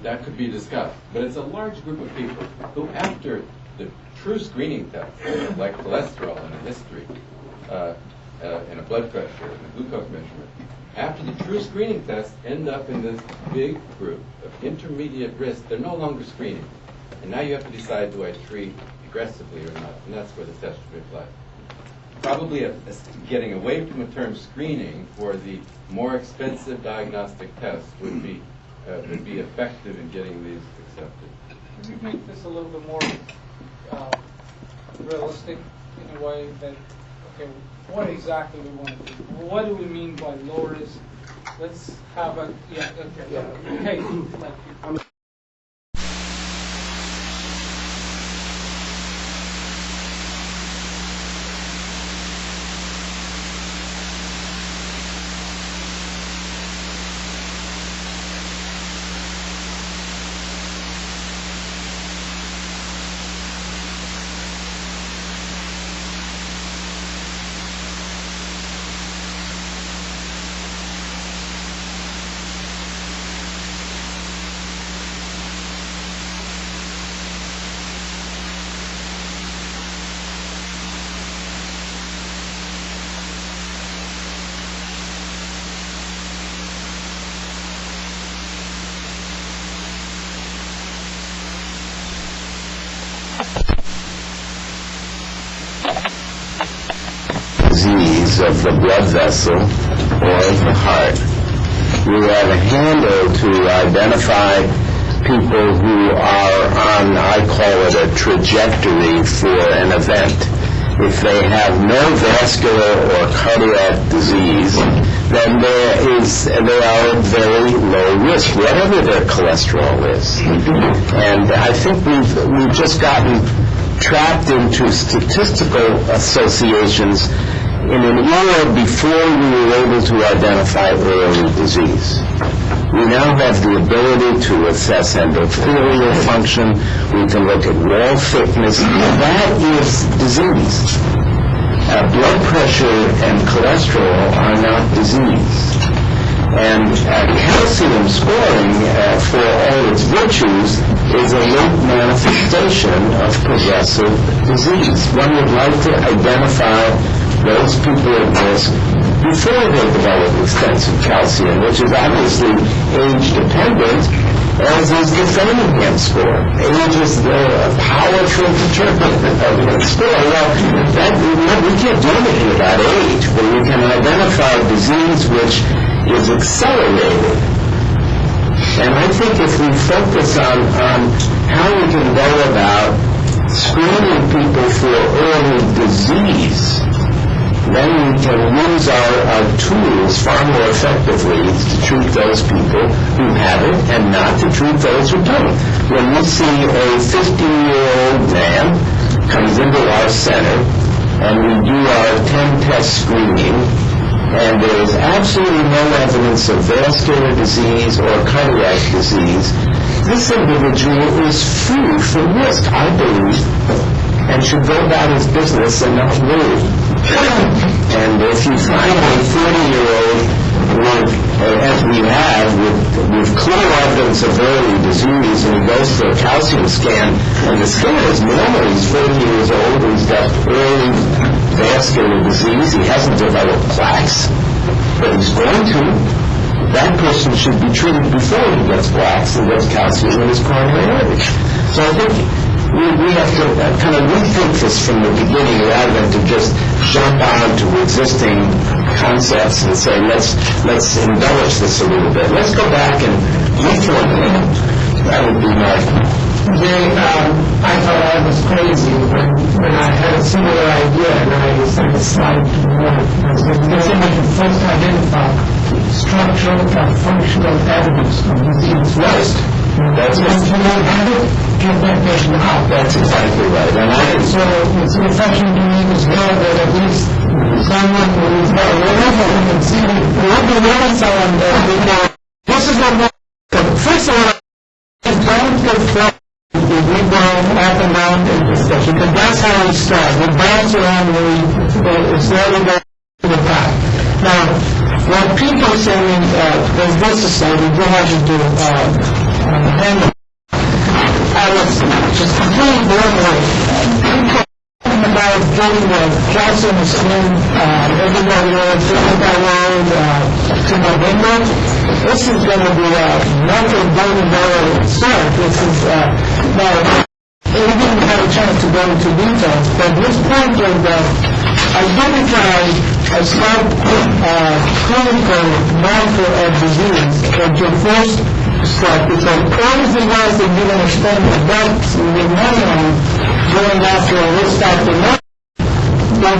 that could be discussed. But it's a large group of people who, after the true screening tests, like cholesterol and a history, and a blood pressure and a glucose measurement, after the true screening tests end up in this big group of intermediate risk, they're no longer screening. And now you have to decide, do I treat aggressively or not? And that's where the test should be applied. Probably getting away from the term screening for the more expensive diagnostic tests would be effective in getting these accepted. Can we make this a little bit more realistic in a way that, okay, what exactly we want to do? What do we mean by low risk? Let's have a, okay, like, disease of the blood vessel or the heart. We have a handle to identify people who are on, I call it a trajectory for an event. If they have no vascular or cardiac disease, then they are at very low risk, whatever their cholesterol is. And I think we've just gotten trapped into statistical associations in an era before we were able to identify early disease. We now have the ability to assess endothelial function. We can look at wall thickness. That is disease. Blood pressure and cholesterol are not disease. And calcium scoring, for all its virtues, is a late manifestation of progressive disease. One would like to identify those people at risk before they develop extensive calcium, which is obviously age-dependent, as is the Framingham score. Age is the powerful determinant of the score. Well, we can't do anything about age, but we can identify disease which is accelerated. And I think if we focus on how we can go about screening people for early disease, then we can use our tools far more effectively to treat those people who have it and not to treat those who don't. When we see a 50-year-old man comes into our center and we do our 10-test screening, and there is absolutely no evidence of vascular disease or cardiac disease, this individual is free from risk, I believe, and should go about his business and not worry. And if you find a 40-year-old, as we have, with clear evidence of early disease, and he goes for a calcium scan, and the scan is normal, he's 40 years old, he's got early vascular disease, he hasn't developed plaques, but he's going to, that person should be treated before he gets plaques and gets calcium in his coronary arteries. So I think we have to kind of rethink this from the beginning rather than to just jump on to existing concepts and say, let's embellish this a little bit. Let's go back and reformulate. That would be my... I thought I was crazy when I had a similar idea and I sent a slide to the board. Let's say we can first identify structural and functional evidence of disease first. That's it. If you don't have it, get that patient out. That's exactly right. And so it's refreshing to me as well that at least someone who is not whatever we can see someone there. This is what first of all, don't get flat. We go up and down in discussion, because that's how we start. We bounce around and we slowly go to the back. Now, what people say, there's this to say, we do have to do I was just completely blown away. About getting the calcium skin everybody else, to November. This is going to be a multi-billion-dollar start. This is now. We didn't have a chance to go into details, but this point of identifying a clinical marker of disease as your first step, because everything else that you're going to spend your bucks and your money on going after a risk factor, but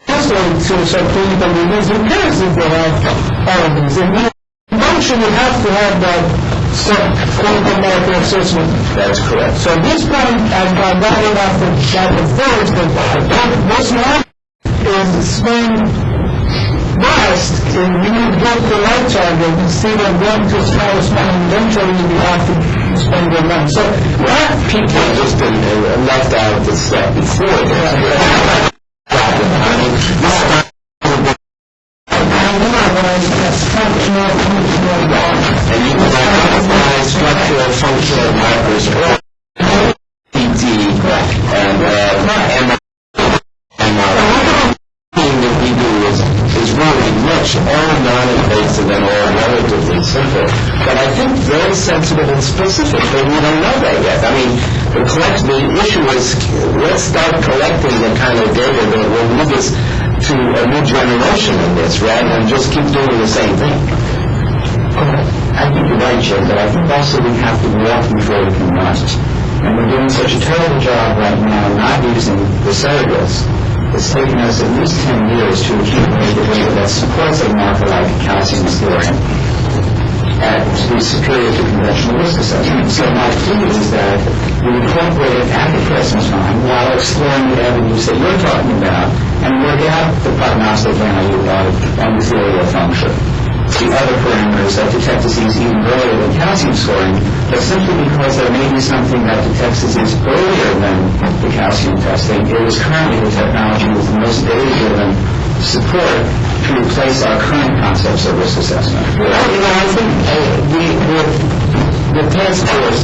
this way to some clinical disease, who cares if they have all of these? And eventually you have to have that clinical marker assessment. That's correct. So at this point, I've got it off the first, but this one is spend best, and you need to get the right target instead of going to smallest one, and eventually you have to spend your money. So people just left out the step before this. And you can identify structural functional markers or PT and MRI. That we do is really much all non-invasive and all relatively simple, but I think very sensitive and specific, but we don't know that yet. I mean, the issue is, let's start collecting the kind of data that will move us to a new generation in this, rather than just keep doing the same thing. I think you're right, Jim, but I think also we have to walk before we can run. And we're doing such a terrible job right now not using the surrogates. It's taken us at least 10 years to accumulate the data that supports a marker like calcium scoring to be superior to conventional risk assessment. So my plea is that we incorporate it at the present time while exploring the avenues that you're talking about and work out the prognostic value of endothelial function. The other parameters that detect disease even earlier than calcium scoring, but simply because there may be something that detects disease earlier than the calcium testing, it is currently the technology with the most data-driven support to replace our current concepts of risk assessment. Well, I think the task force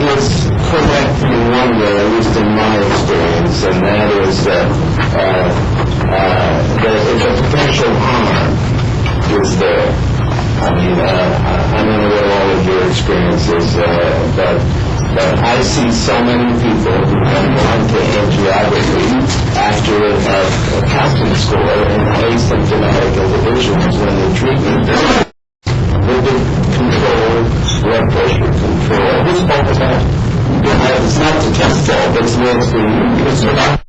is correct in one way, at least in my experience, and that is that the potential harm is there. I mean, I don't know what all of your experiences, but I see so many people who have gone to angiography after a calcium score and asymptomatic individuals when the treatment lipid control, blood pressure control. Whose fault is that? It's not the test fault, it's the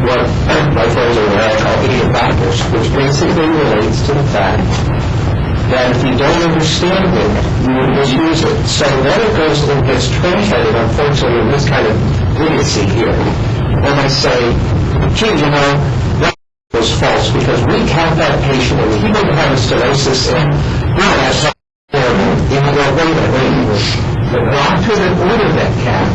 what my friends over there call idiopathic, which basically relates to the fact that if you don't understand it, you will misuse it. So then it goes and gets truncated, unfortunately, in this kind of idiocy here. When I say, gee, you know, that was false because we count that patient and he didn't have a stenosis and that's horrible. And I go, wait a minute. The doctor that ordered that cat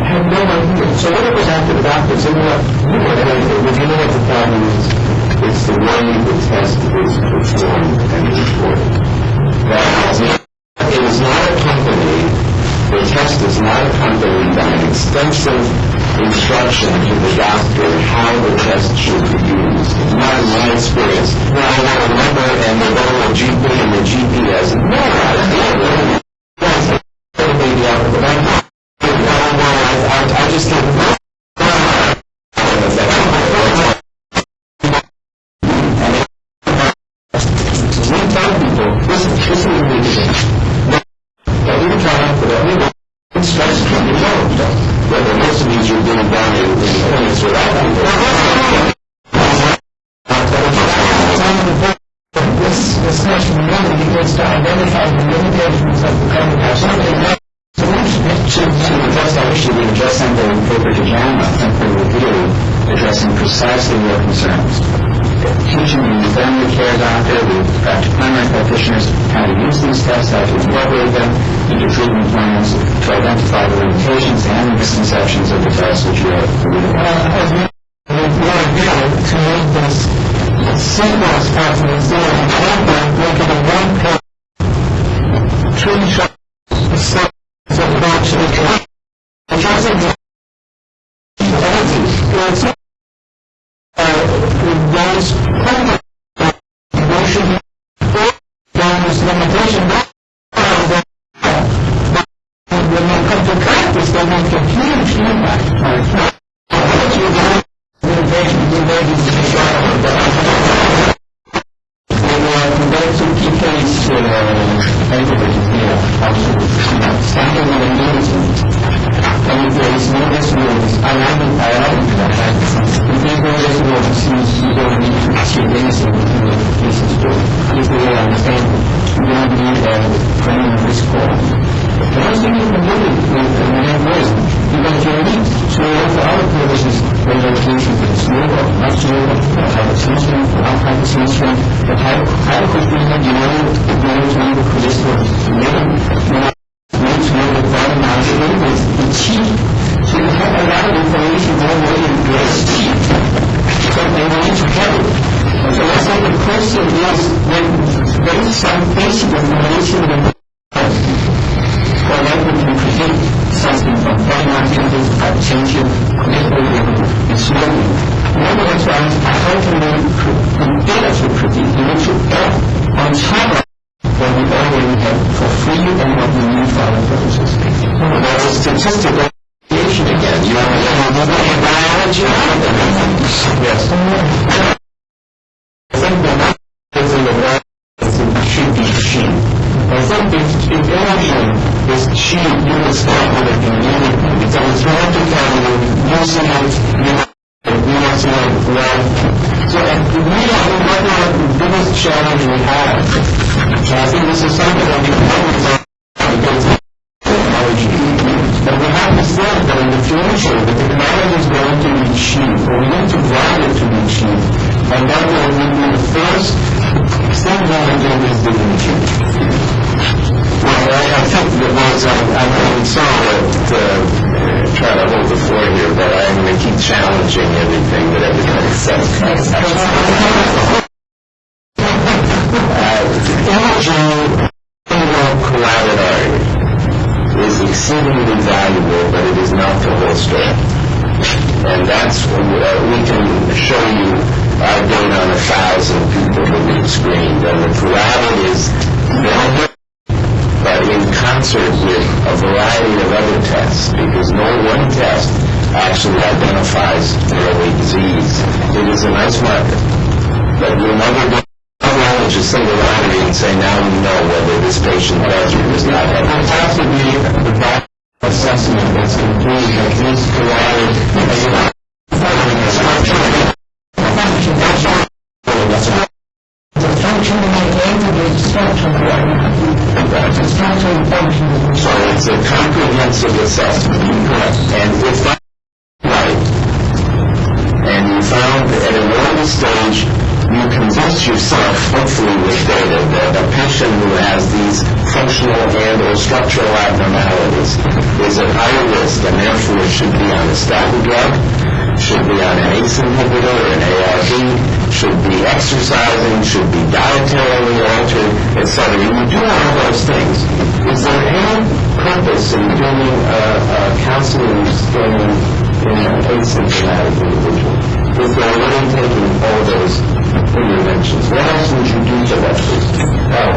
had no idea. So when it was after the doctor said, well, you know anything, but you know what the problem is? It's the way the test is performed and reported. It is not accompanied, the test is not accompanied by an extensive instruction to the doctor how the test should be used. It's not in my experience. Now, I want to remember, and they go to a GP, and the GP has no idea. I just can't. We tell people, listen to me. But we try not to do it. It's stress from the world. Whether most of these are being done in clinics without people. This discussion really is to identify the limitations of the current to address that issue, we address something in paper to JAMA, simply review, addressing precisely your concerns. Teaching the family care doctor, the primary practitioners, how to use these tests, how to incorporate them into treatment plans, to identify the limitations and the misconceptions of the tests which you have to read. To make this limitation. When they come to practice, they make a huge impact. Compared to key case activities here, standing in the meeting, and if there is no resource, I am in priority. If there is no resource, you don't need to achieve anything in the cases to if they understand you don't need a criminal risk call. The first thing you can do in that way, because you need to for other purposes, regulation for the smoker, not smoker, hypertension, non-hypertension, the hypertension, you know, cholesterol, the cheap. So you have a lot of information already in place cheap. So they need to have it. So let's say the question is, when there is some basic information that for example, to predict something from body mass index, hypertension, cholesterol, and smoking. Number of times, how can we data to predict? You need to add on top of what we already have for free and what we need for our purposes. That's a statistical variation again. You know, biology. Yes. I think the numbers in the biology should be cheap. I think if anything is cheap, you will start with it immediately. Because it's hard to tell you, using it, you want to know well. So we are the biggest challenge we have. So I think this is something that we always are against technology. But we have to think that in the future, the technology is going to be cheap, or we need to drive it to be cheap. And that will be the first thing we will do is the cheap. Well, I think that I'm sorry to try to hold the floor here, but I'm going to keep challenging everything that everybody says. Imaging carotid artery is exceedingly valuable, but it is not the whole story. And that's when we can show you our data on 1,000 people who we've screened, and the carotid is very but in concert with a variety of other tests, because no one test actually identifies early disease. It is a nice marker, but we'll never go to a single artery and say now we know whether this patient does or does not have it. It has to be the back assessment that's complete that this carotid so it's a comprehensive assessment. And if that's right, and you found that at an early stage you convince yourself, hopefully with data, that a patient who has these functional and or structural abnormalities is at higher risk and therefore should be on a statin drug, should be on an ACE inhibitor or an ARB, should be exercising, should be dietarily altered, etc. You do all those things. Is there any purpose in doing a counseling screening in an asymptomatic individual if they're already taking all those interventions? What else would you do to that person? Oh,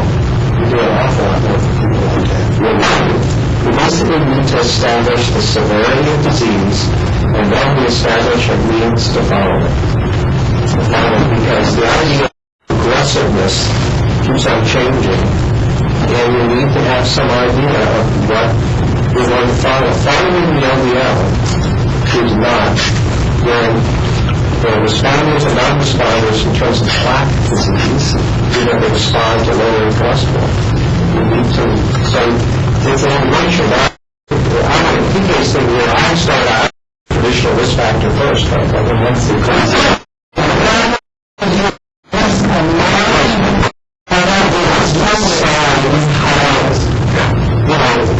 you do an awful lot more for people like that. What would you do? We basically need to establish the severity of disease, and then we establish a means to follow it. Because the idea of aggressiveness keeps on changing, and we need to have some idea of what we're going to follow. Following the LDL is not when the responders and non-responders in terms of plaque disease, they respond to lowering cholesterol. We need to, so it's an intervention. I'm in a case thing where I start out traditional risk factor first, but then once the class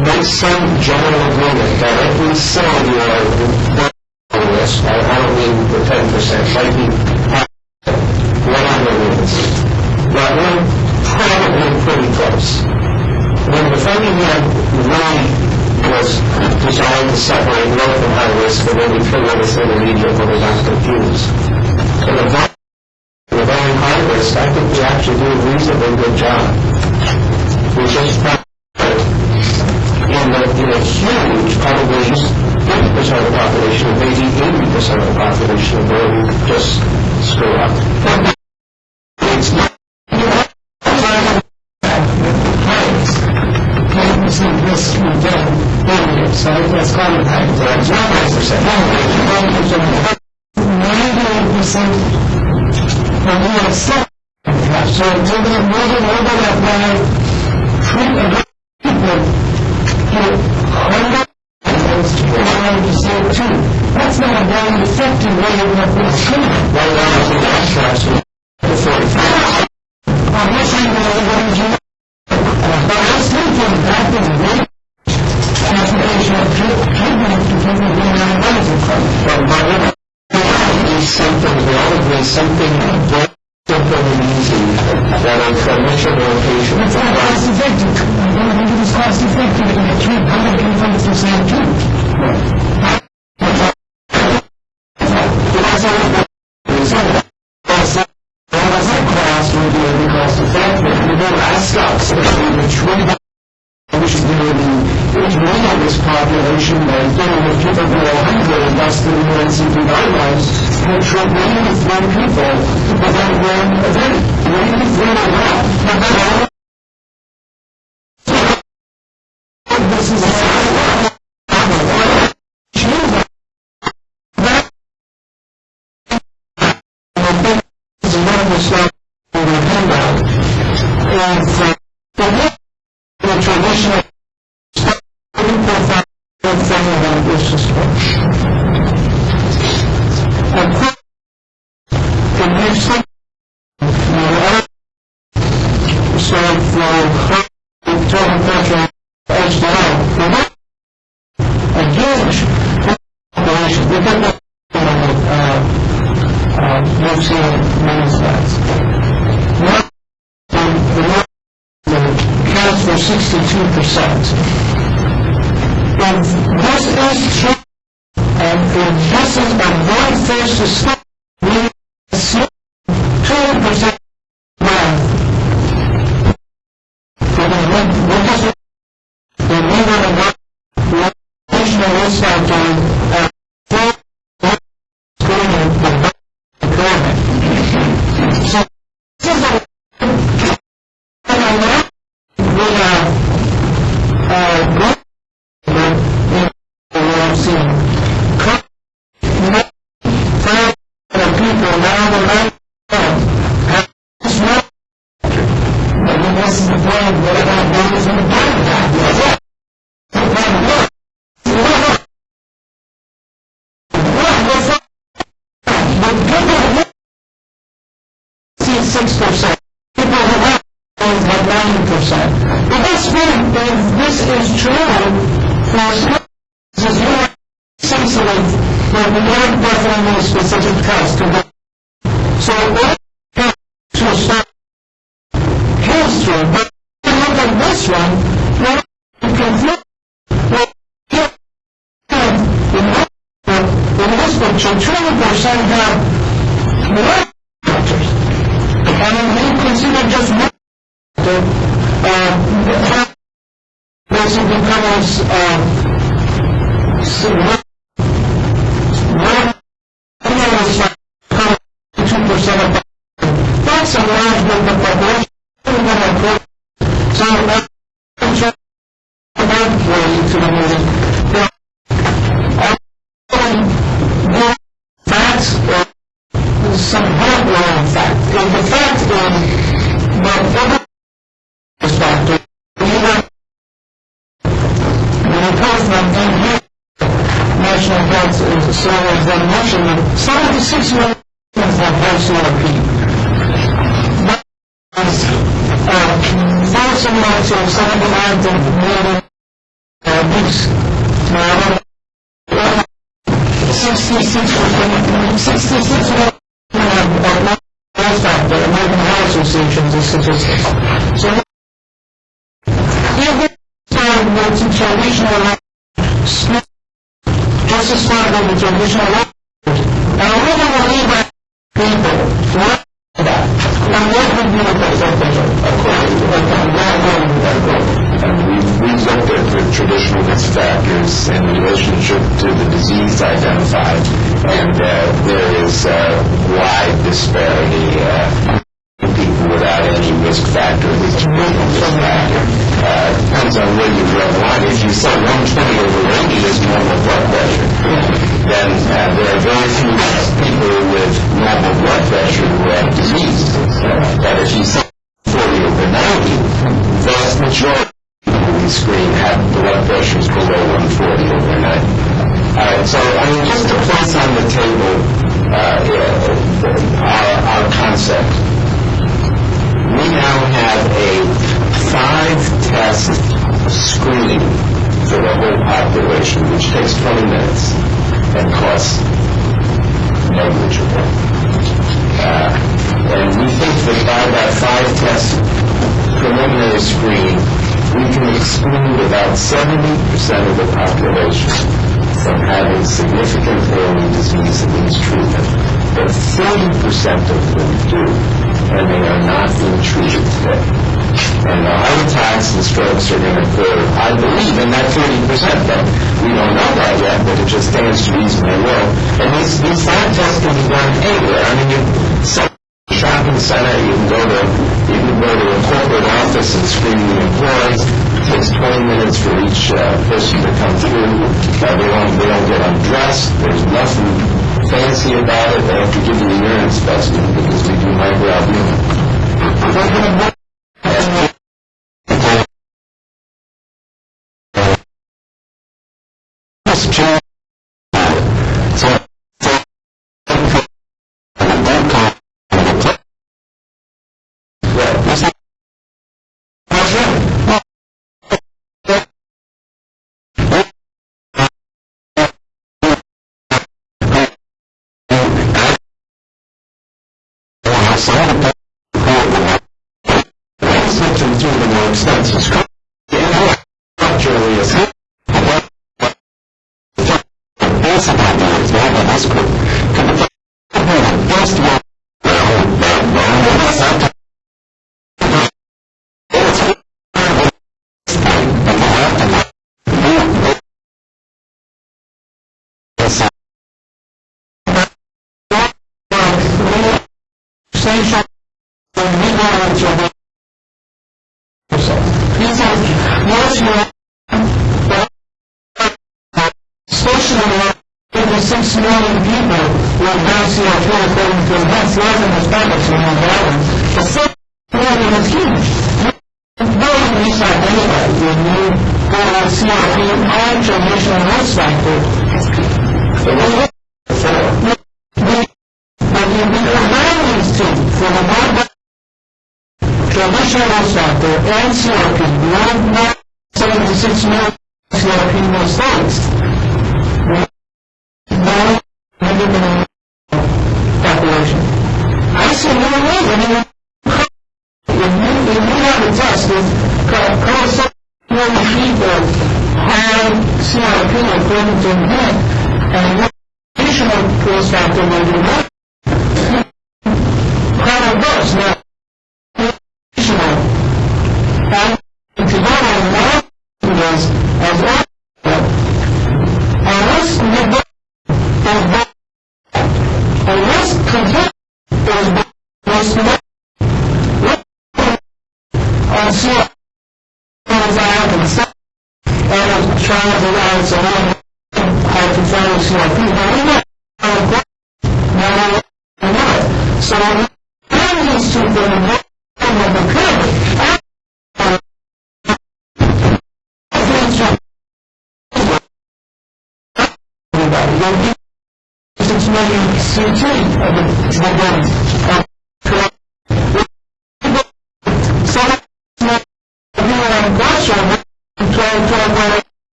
make some general agreement that every cell you are risk, I don't mean the 10%, might be whatever it is. But we're probably pretty close. When the funding really was designed to separate low from high risk, and then we figured this intermediate when we got confused. So the very high risk, I think we actually do a reasonably good job. which is in a huge, probably 50% of the population, or maybe 80% of the population of where we just screw up. It's not. This again, so let's call it high. It's not 5%. 98% when we have 7. So we're going to overlap by people, 100 to say 2. That's not a very effective way of treatment. Right now, the gas traps are 45. On this end, but I still think that is a great transportation of treatment to people who are not relevant from it. But we all agree something very simple and easy that a clinician or a patient. It's not cost effective. I don't think it is cost effective to get treated 100 people to say 2. Population by dealing with people who are 100 and thus the NCP guidelines had treated 93 people without one event. 93 or not. This is a traditional accounts for 62%. If this is true, and if this is a very first step, we see 20% growth. When we were in the national risk factor at 4 screening the pyramid. So this is a we have great people now the right have this one. This is the point what about those in the brain? But people who 6%, people who have 90%. But this point, if this is true for this is more sensitive, but we don't definitely a specific test. So what to start history, but if you look at this one, you can look in this picture, 20% have more factors. And if we consider just one basically covers 2% of that's a large group of population. So that's another way to the movie. Facts or some heartwarming fact. And the fact is that every factor, even when it comes from National Health Survey examination, 76 million have high CRP. That is far similar to 79 million weeks. 66 million have health factor, American Heart Association's statistics. So if we start with traditional just as far as the traditional and I really believe that people want that. And what would be the percentage according to dose in relationship to the disease identified, and there is wide disparity in people without any risk factor. There's no risk factor. Depends on where you draw the line. If you say 120/80 is normal blood pressure, then there are very few people with normal blood pressure who have disease. But if you say 40/90, the vast majority of people we screen have blood pressures below 140/90. So, I mean, just to place on the table our concept, we now have a 5-test screening for the whole population, which takes 20 minutes and costs negligible. And we think that by that 5-test preliminary screening, we can exclude about 70% of the population from having significant early disease that needs treatment. But 30% of them do, and they are not being treated today. And the heart attacks and strokes are going to occur, I believe, in that 30%, but we don't know that yet, but it just stands to reason they will. And these lab tests can be done anywhere. I mean, you shopping center, you can go to a corporate office and screen the employees. It takes 20 minutes for each person to come through. They don't get undressed. There's nothing fancy about it. They have to give you a urine specimen because we do microalbumin.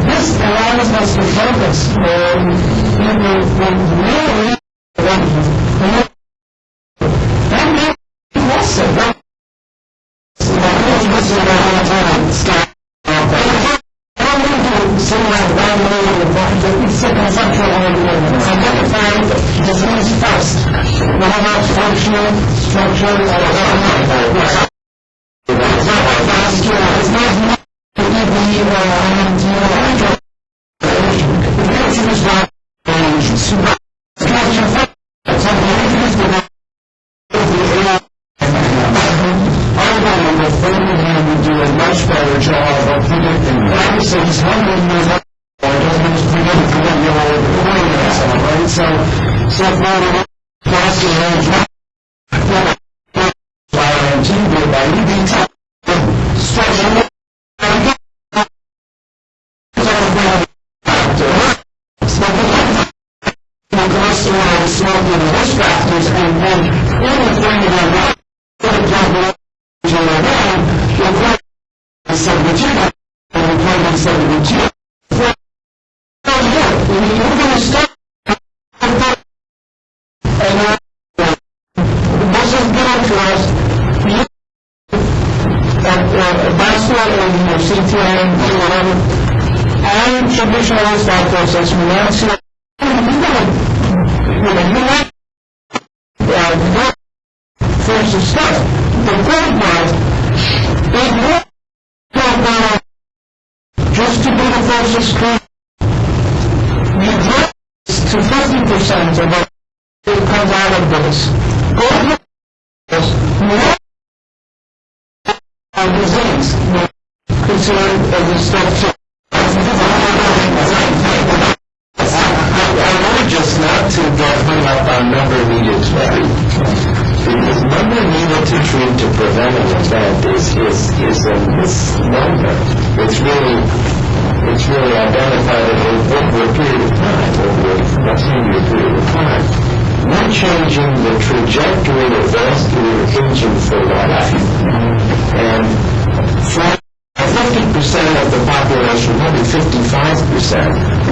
this allows us to focus on the real disease first. Whatever functional structure or it's not to give the do a much better job of predicting. Obviously, he's 100 years old. So for the faster range, by EB structure, cholesterol, smoking, risk factors, and anything that and traditional style process, we want to first to start. The third part is just to be the first to screen. We drop to 50% of what comes out of this. Disease considered as a structure. I wanted just not to get hung up on number needed to treat. Because number needed to treat to prevent an event is a misnomer. It's really identified over a period of time, over a 10-year period of time. Not changing the trajectory of vascular aging for life. And 50% of the population, maybe 55%,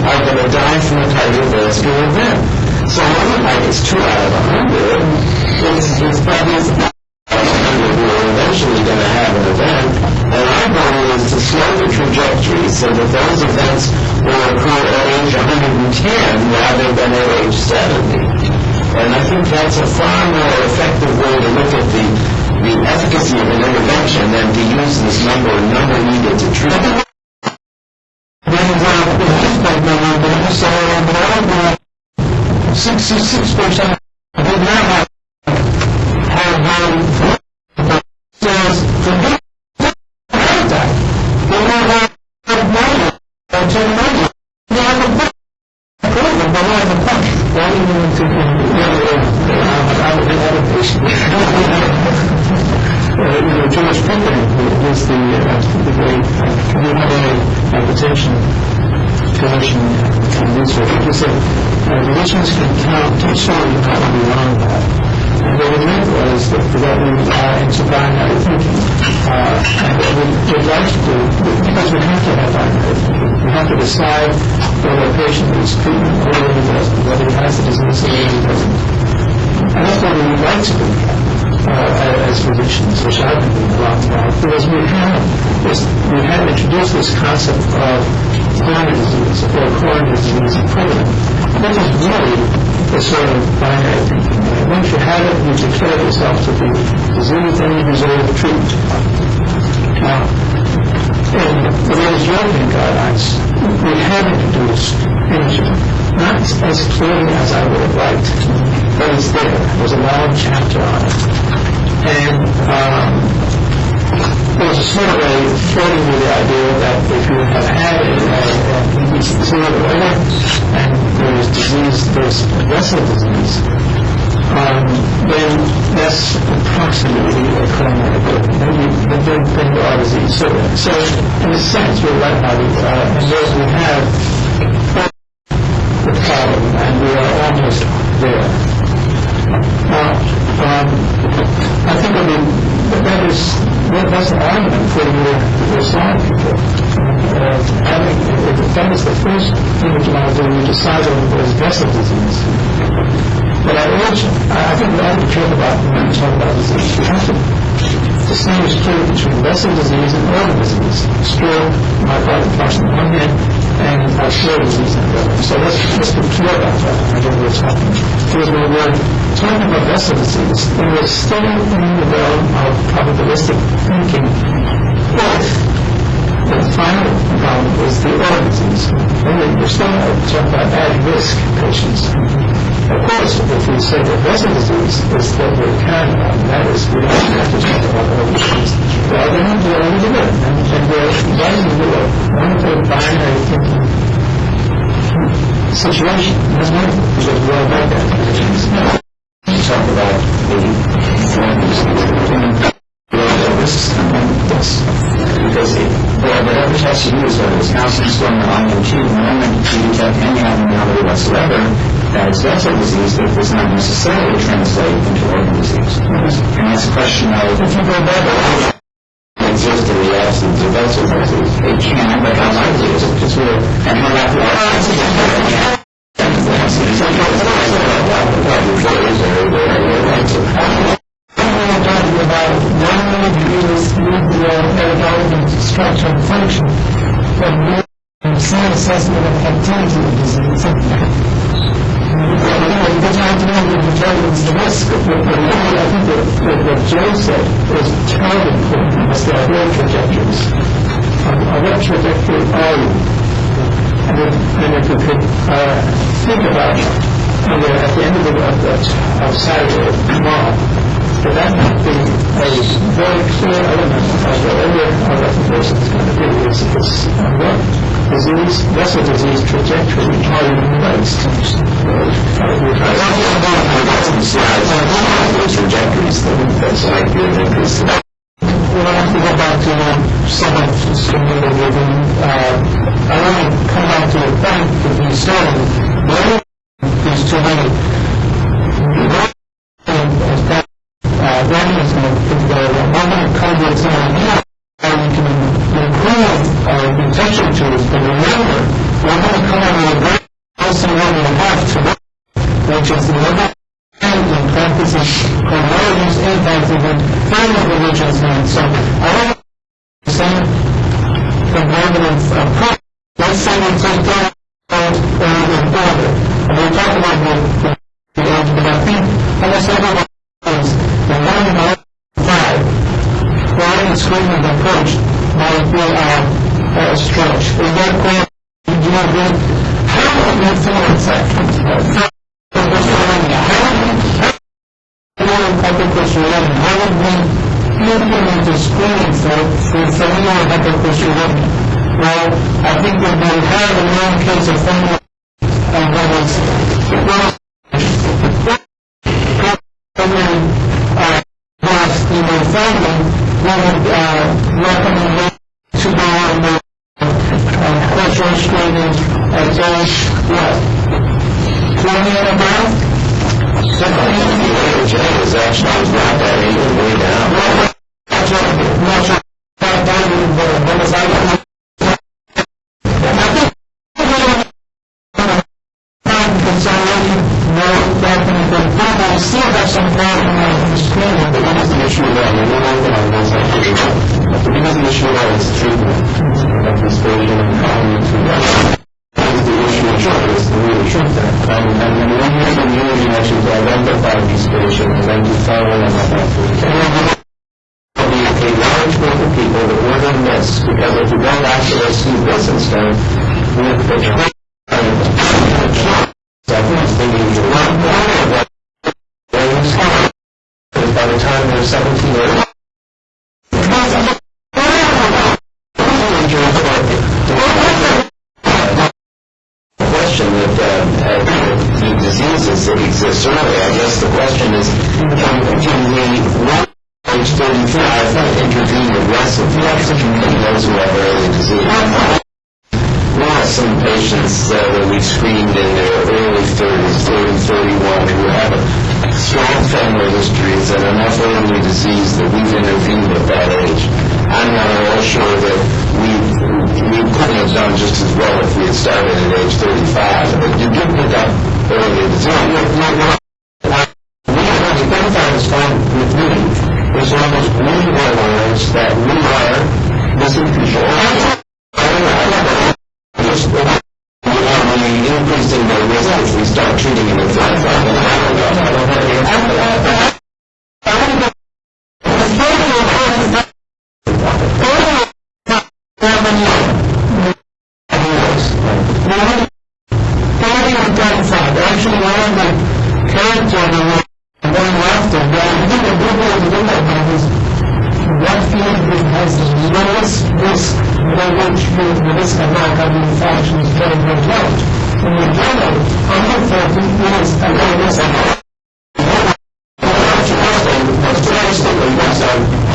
are going to die from a cardiovascular event. So like it's 2 out of 100. It's probably 100 who are eventually going to have an event. And our goal is to slow the trajectory so that those events will occur at age 110 rather than at age 70. And I think that's a far more effective way to look at the efficacy of an intervention than to use this number needed to treat. 66% did not have says forget that. They don't have money or money. They have a book. They have a punch. Why do you want to George Pickering, who was the great community hypertension clinician and researcher, he said, religions can count to show you how to be wrong about it. And what it meant was that we into binary thinking. And what we'd like to do, because we have to have binary thinking, we have to decide whether a patient needs treatment or whether he doesn't, whether he has the disease or whether he doesn't. And that's what we would like to do. As physicians, which I've been doing a long time, because we have introduced this concept of coronary disease or coronary disease equivalent, which is really the sort of binary thinking. Once you have it, you declare yourself to be disease, then you deserve treatment. Now, in the latest European guidelines, we have introduced imaging, not as clearly as I would have liked, but it's there. There's a long chapter on it. And there's a sort of a flirting with the idea that if you have had a EBC disorder and there's disease, there's vessel disease, then that's approximately a coronary burden. Then you are disease. So in a sense, we're right about it. And those we have the problem, and we are almost there. I think that's an argument for the Islamic people. If the that is the first image when you decide whether there's vessel disease. But I think we ought to be careful about when we talk about disease. We have to distinguish clearly between vessel disease and organ disease. Stroke, myocardial infarction on one hand, and arterial disease on the other. So let's be clear about that. I don't know what's happening. Because when we're talking about vessel disease, then we're still in the realm of probabilistic thinking. The final problem is the organ disease. We're still talking about at-risk patients. Of course, if we say that vessel disease is what we're carrying on, that is, we don't have to talk about organ disease. Well, then we're only doing it. And we're running into a wonderful binary thinking situation. That's wonderful, because we're all about that. You talk about the risks, yes. Because whatever test you use, whether it's calcium scoring or IMQ, the moment you detect any abnormality whatsoever, that is vessel disease, but does not necessarily translate into organ disease. And that's a question of, if you go back, exist in the absence of vessel disease. It can, but how likely is it? It's real. And how likely is it? Structure and function, but some assessment of activity of disease. It doesn't have to know that determines the risk. I think that what Joe said is terribly important, is there are real trajectories. On what trajectory are you? And if we could think about at the end of Saturday, tomorrow, that might be a very clear element of whatever our recommendation is going to be. Is what disease, vessel disease trajectory are you placed? Trajectories that's like the increase. Well, I have to go back to some of this community living. I want to come back to the point that we started. There's too many. Then is going to put together a moment of coverage and we can improve our detection tools, but remember, we're going to come out with a very close one and a half to work, which is the level in practices called religious impact of the family of religions. And so I want to say conservative approach. Let's say we take that in order. And we'll talk about the age, but I think almost everyone is the 1 in 5 crying and screaming approach might be a stretch. Is that correct? Do you agree? How do you influence that? How would we implement the screening for familial hypercholesterolemia? Well, I think that we have a known case of familial recommend to go on the cholesterol screening at age, what, 20 and above? The age is actually not that even way down. Not sure about that, but as I don't I still have some problem with screening, but that is the issue there. You're no longer on those activities. The biggest issue there is treatment. Like this version of that is the issue in short, is to really treat that. And when you use the immunity actually to identify these patients and then to follow them up afterwards. There'll be a large group of people that we're going to miss, because if you go back to those Steve Wilson study, with the treatment, by the time they're 17 or 18. The question that the diseases that exist early, I guess the question is, can we, age 35, intervene aggressively in those who have early disease? We have some patients that we've screened in their early 30s, 30, 31, who have strong family histories and enough early disease that we've intervened at that age. I'm not at all sure that we couldn't have done just as well if we had started at age 35. But you did pick up early. We have identified as fine with me as long as we realize that we are missing people. Increasing the risk if we start treating it as actually, one of the characters one after what field has the lowest risk by which the risk of non-cognitive infection is very, very low. In the general, under 40 is a low risk of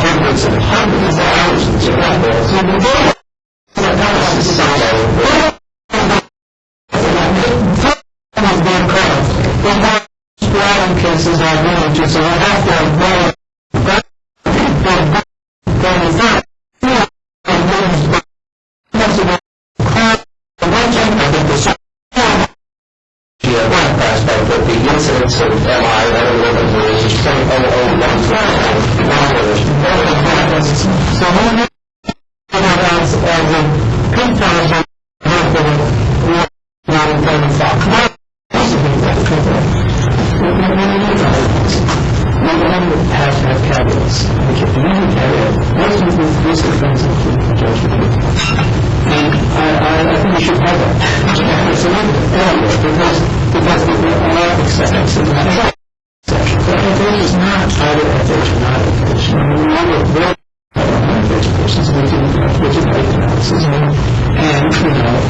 hundreds and hundreds of thousands of people. So the data cases are really so we have to have the incidence of MI that are living here is 0.001. So we as a comparison have caveats. Most of the risk of things include judgment. And I think we should have that. Because there are exceptions in that section. But FH is not either FH or not FH. We're FH persons which is like analysis. And,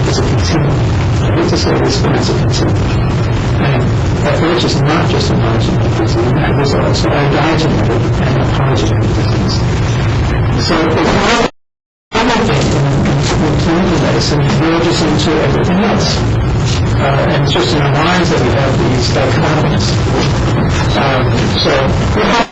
it's a continuum. I hate to say this, but it's a continuum. And FH is not just a marginal disease, that is also a diagenetic and a polygenetic disease. So it's not everything in clinical medicine merges into everything else. And it's just in our minds that we have these dichotomies. So we have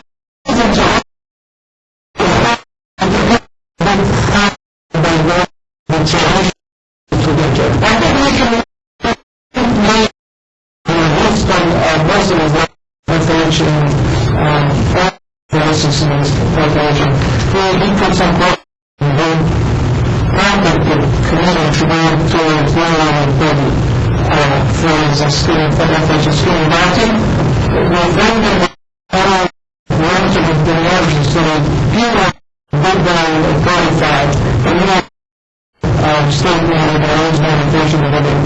most of the information he puts on both and then prompted the committee to go towards for a student for FH student acting. We then one to the margins so that people big value of 45 and not state management or own medication or whatever.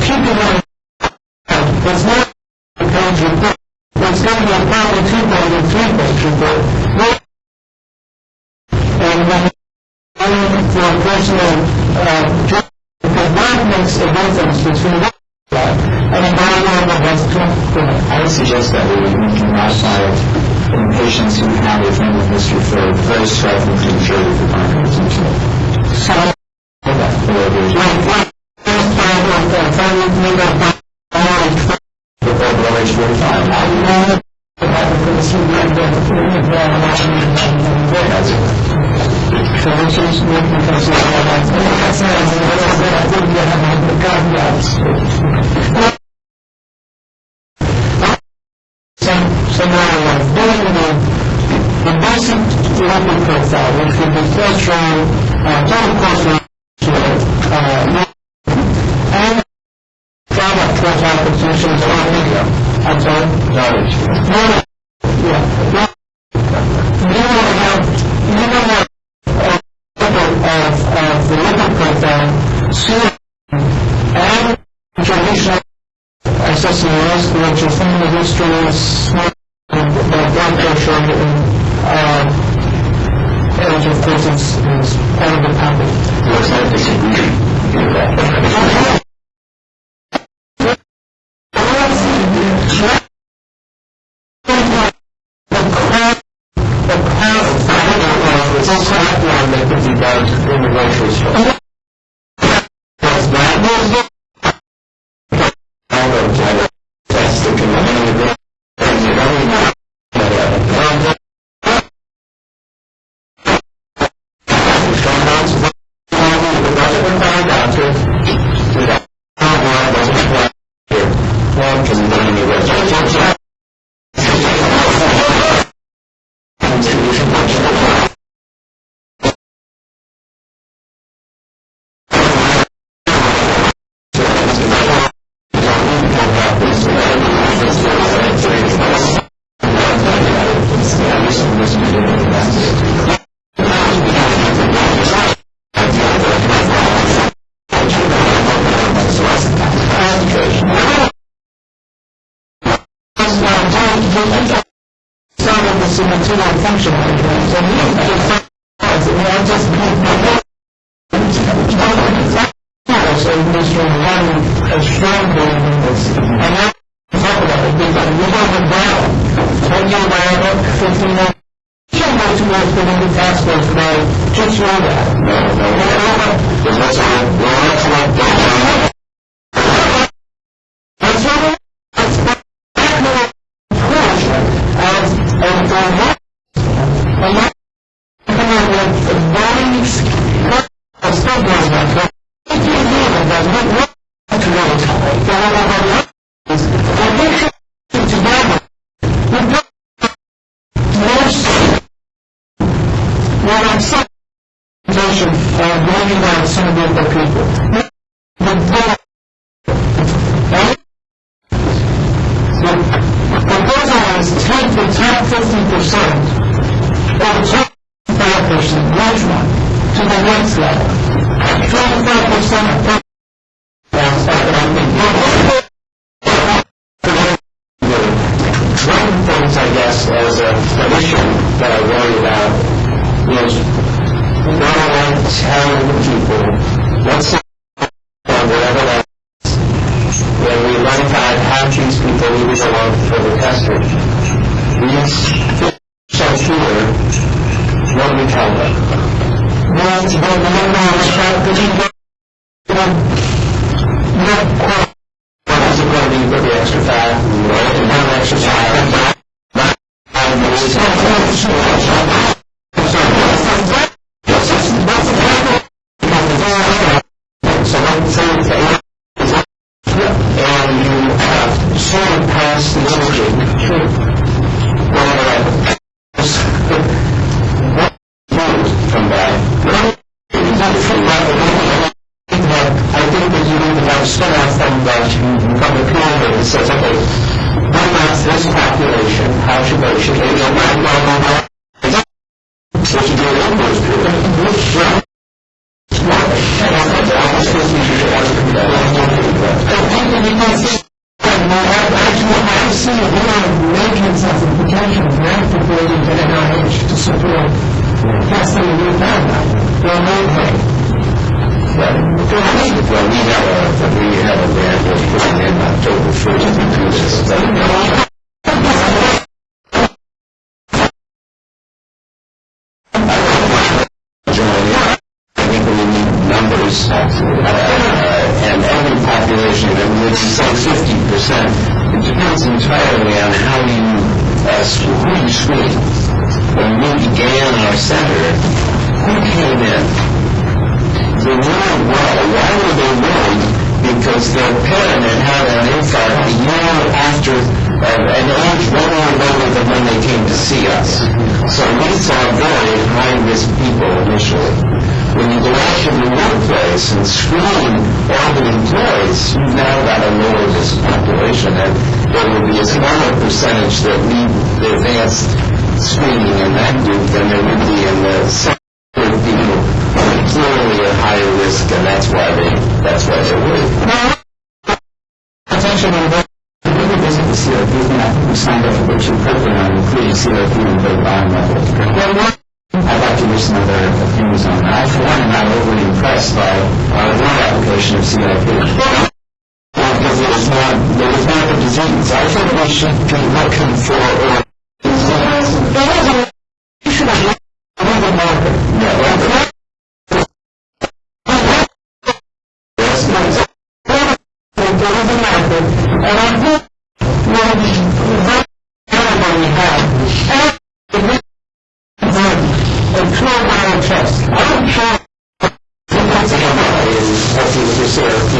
People it's not a page report. It's going to be a probably 2-page or 3-page report. And then for a personal because that makes a difference between that and a biomarker has I would suggest that we can modify in patients who have a family history for very striking prematurity for Parkinson's. So, age 45. So now the basic lipid profile, which would be cholesterol, total cholesterol, and product profile positions on video. I'm sorry? Knowledge. Yeah. You want to have of the lipid profile, serum, and traditional SSRIs, which is family history, blood pressure, and age of course is part of the package. Looks like disagree. It's also that one that could be done in the grocery store. some of the material function diagrams, and these are just so Mr. Having a strong belief in this. And I talk about it because we have them down. 10 year environment, 15 years. You can't go too much for the task force about it. Just know that. No. Because that's all. That's right. And every population, and which is like 50%, it depends entirely on how who you screen. When we began our center, who came in? They weren't well. Why were they worried? Because their parent had had an infarct a year after an age 1 year later than when they came to see us. So we saw very high-risk people initially. When you go out to the workplace and screen all the employees, you've now got a lower risk population, and there will be a smaller percentage that need the advanced screening in that group than there would be in the sector of people who are clearly at higher risk, and that's why they're worried. Attention on the visit the CRP, and I think we signed up for your program, including CRP and the biometric. I'd like to hear some other opinions on that. I, for one, am not overly impressed by our application of CRP. Because there was not a disease. I think we should be looking for a disease. You should have a marker. And I think we have a true viral test. I'm sure that's everybody is healthy with your CRP.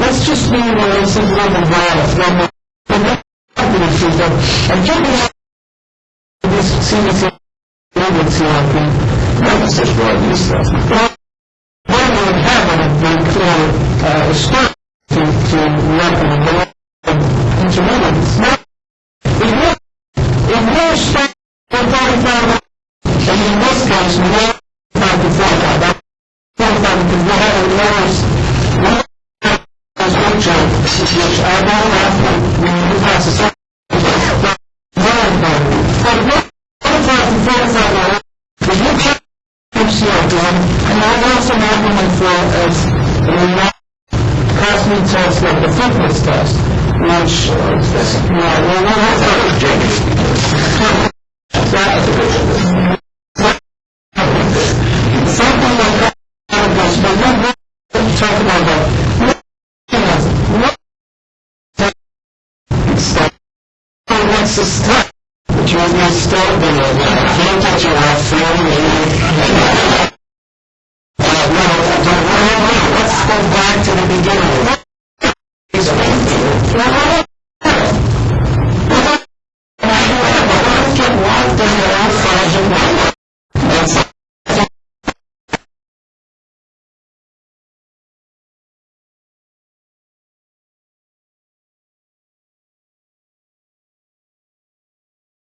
Let's just be releasing global virus. And give me this CDC with CRP. Not such broad use stuff. Then we would have a very clear start to recommend intermediates. If you start with 35 Something like that, but we're talking about what's the stuff? But you're going to start with it. I can't get you off film.